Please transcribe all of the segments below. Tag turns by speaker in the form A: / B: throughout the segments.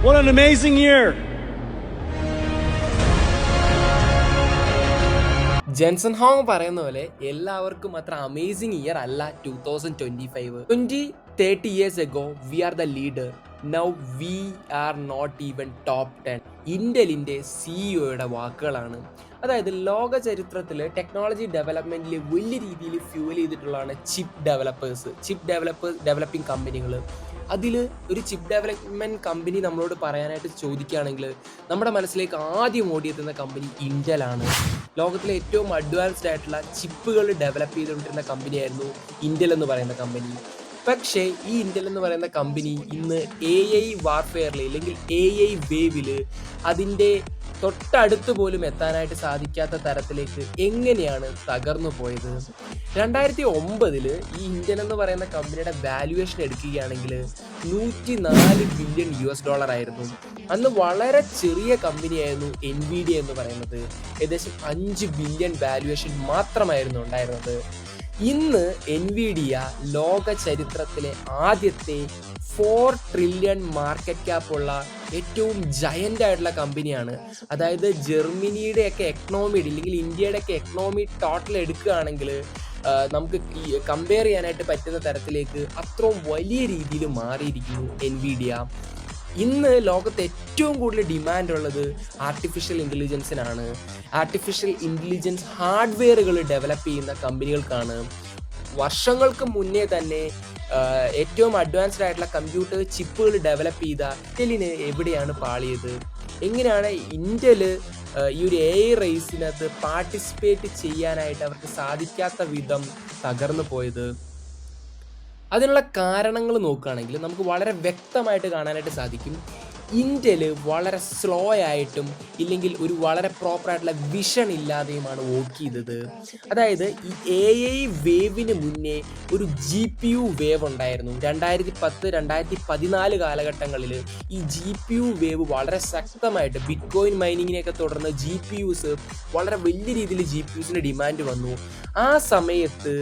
A: What an amazing year!
B: Jensen Huang പറയുന്ന പോലെ എല്ലാവർക്കും അത്ര അമേസിംഗ് ഇയർ അല്ല 2025. 20-30 years ago we are the leader. Now we are not even top 10. ഇന്റലിന്റെ സിഇഒയുടെ വാക്കുകളാണ്. അതായത് ലോക ചരിത്രത്തിൽ ടെക്നോളജി ഡെവലപ്മെന്റിൽ വലിയ രീതിയിൽ ഫ്യൂൽ ചെയ്തിട്ടുള്ളതാണ് ചിപ്പ് ഡെവലപ്പിംഗ് കമ്പനികൾ. അതിൽ ഒരു ചിപ്പ് ഡെവലപ്മെൻറ്റ് കമ്പനി നമ്മളോട് പറയാനായിട്ട് ചോദിക്കുകയാണെങ്കിൽ നമ്മുടെ മനസ്സിലേക്ക് ആദ്യം ഓടിയെത്തുന്ന കമ്പനി ഇൻറ്റലാണ്. ലോകത്തിലെ ഏറ്റവും അഡ്വാൻസ്ഡ് ആയിട്ടുള്ള ചിപ്പുകൾ ഡെവലപ്പ് ചെയ്തുകൊണ്ടിരുന്ന കമ്പനിയായിരുന്നു ഇൻറ്റൽ എന്ന് പറയുന്ന കമ്പനി. പക്ഷേ ഈ ഇൻറ്റൽ എന്ന് പറയുന്ന കമ്പനി ഇന്ന് AI വാർഫെയറിൽ അല്ലെങ്കിൽ AI വേവിൽ അതിൻ്റെ തൊട്ടടുത്ത് പോലും എത്താനായിട്ട് സാധിക്കാത്ത തരത്തിലേക്ക് എങ്ങനെയാണ് തകർന്നു പോയത്? 2009 ഈ ഇൻറ്റൽ എന്ന് പറയുന്ന കമ്പനിയുടെ വാല്യുവേഷൻ എടുക്കുകയാണെങ്കിൽ $104 ബില്യൺ ആയിരുന്നു. അന്ന് വളരെ ചെറിയ കമ്പനിയായിരുന്നു എൻവിഡിയ എന്ന് പറയുന്നത്. ഏകദേശം 5 ബില്യൺ വാല്യുവേഷൻ മാത്രമായിരുന്നു ഉണ്ടായിരുന്നത്. ഇന്ന് എൻവിഡിയ ലോക ചരിത്രത്തിലെ ആദ്യത്തെ 4 ട്രില്യൺ മാർക്കറ്റ് ക്യാപ്പ് ഉള്ള ഏറ്റവും ജയൻ്റ് ആയിട്ടുള്ള കമ്പനിയാണ്. അതായത് ജർമ്മനിയുടെയൊക്കെ എക്കണോമി അല്ലെങ്കിൽ ഇന്ത്യയുടെയൊക്കെ എക്കണോമി ടോട്ടൽ എടുക്കുകയാണെങ്കിൽ നമുക്ക് ഈ കമ്പയർ ചെയ്യാനായിട്ട് പറ്റുന്ന തരത്തിലേക്ക് അത്രയും വലിയ രീതിയിൽ മാറിയിരിക്കുന്നു എൻവിഡിയ. ഇന്ന് ലോകത്ത് ഏറ്റവും കൂടുതൽ ഡിമാൻഡ് ഉള്ളത് ആർട്ടിഫിഷ്യൽ ഇൻ്റലിജൻസിനാണ്. ആർട്ടിഫിഷ്യൽ ഇൻ്റലിജൻസ് ഹാർഡ്വെയറുകൾ ഡെവലപ്പ് ചെയ്യുന്ന കമ്പനികൾക്കാണ്. വർഷങ്ങൾക്ക് മുന്നേ തന്നെ ഏറ്റവും അഡ്വാൻസ്ഡ് ആയിട്ടുള്ള കമ്പ്യൂട്ടർ ചിപ്പുകൾ ഡെവലപ്പ് ചെയ്ത ഇൻറ്റലിന് എവിടെയാണ് പാളിയത്? എങ്ങനെയാണ് ഇൻറ്റൽ ഈ ഒരു AI റേസിനകത്ത് പാർട്ടിസിപ്പേറ്റ് ചെയ്യാനായിട്ട് അവർക്ക് സാധിക്കാത്ത വിധം തകർന്നു പോയത്? അതിനുള്ള കാരണങ്ങൾ നോക്കുകയാണെങ്കിൽ നമുക്ക് വളരെ വ്യക്തമായിട്ട് കാണാനായിട്ട് സാധിക്കും. ഇൻറ്റൽ വളരെ സ്ലോ ആയിട്ടും ഇല്ലെങ്കിൽ ഒരു വളരെ പ്രോപ്പറായിട്ടുള്ള വിഷൻ ഇല്ലാതെയുമാണ് വർക്ക് ചെയ്തത്. അതായത് ഈ AI വേവിന് മുന്നേ ഒരു GPU വേവ് ഉണ്ടായിരുന്നു. 2010-2014 കാലഘട്ടങ്ങളിൽ ഈ GPU വേവ് വളരെ ശക്തമായിട്ട് ബിറ്റ്കോയിൻ മൈനിങ്ങിനെയൊക്കെ തുടർന്ന് GPUs വളരെ വലിയ രീതിയിൽ GPUസിന് ഡിമാൻഡ് വന്നു. ആ സമയത്ത്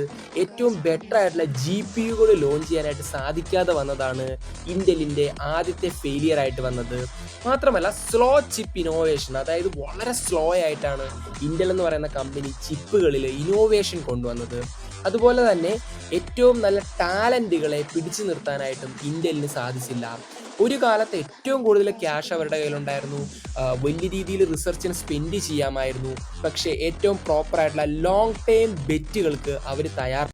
B: ഏറ്റവും ബെറ്റർ ആയിട്ടുള്ള GPUകൾ ലോഞ്ച് ചെയ്യാനായിട്ട് സാധിക്കാതെ വന്നതാണ് ഇൻറ്റലിൻ്റെ ആദ്യത്തെ ഫെയിലിയർ ആയിട്ട് വന്നത്. മാത്രമല്ല സ്ലോ ചിപ്പ് ഇന്നോവേഷൻ, അതായത് വളരെ സ്ലോ ആയിട്ടാണ് ഇൻറ്റൽ എന്ന് പറയുന്ന കമ്പനി ചിപ്പുകളിൽ ഇന്നോവേഷൻ കൊണ്ടുവന്നത്. അതുപോലെ തന്നെ ഏറ്റവും നല്ല ടാലൻറ്റുകളെ പിടിച്ചു നിർത്താനായിട്ടും ഇൻറ്റലിന് സാധിച്ചില്ല. ഒരു കാലത്ത് ഏറ്റവും കൂടുതൽ ക്യാഷ് അവരുടെ കയ്യിലുണ്ടായിരുന്നു, വലിയ രീതിയിൽ റിസർച്ചിന് സ്പെൻഡ് ചെയ്യാമായിരുന്നു. പക്ഷേ ഏറ്റവും പ്രോപ്പറായിട്ടുള്ള ലോങ് ടൈം ബെറ്റുകൾക്ക് അവർ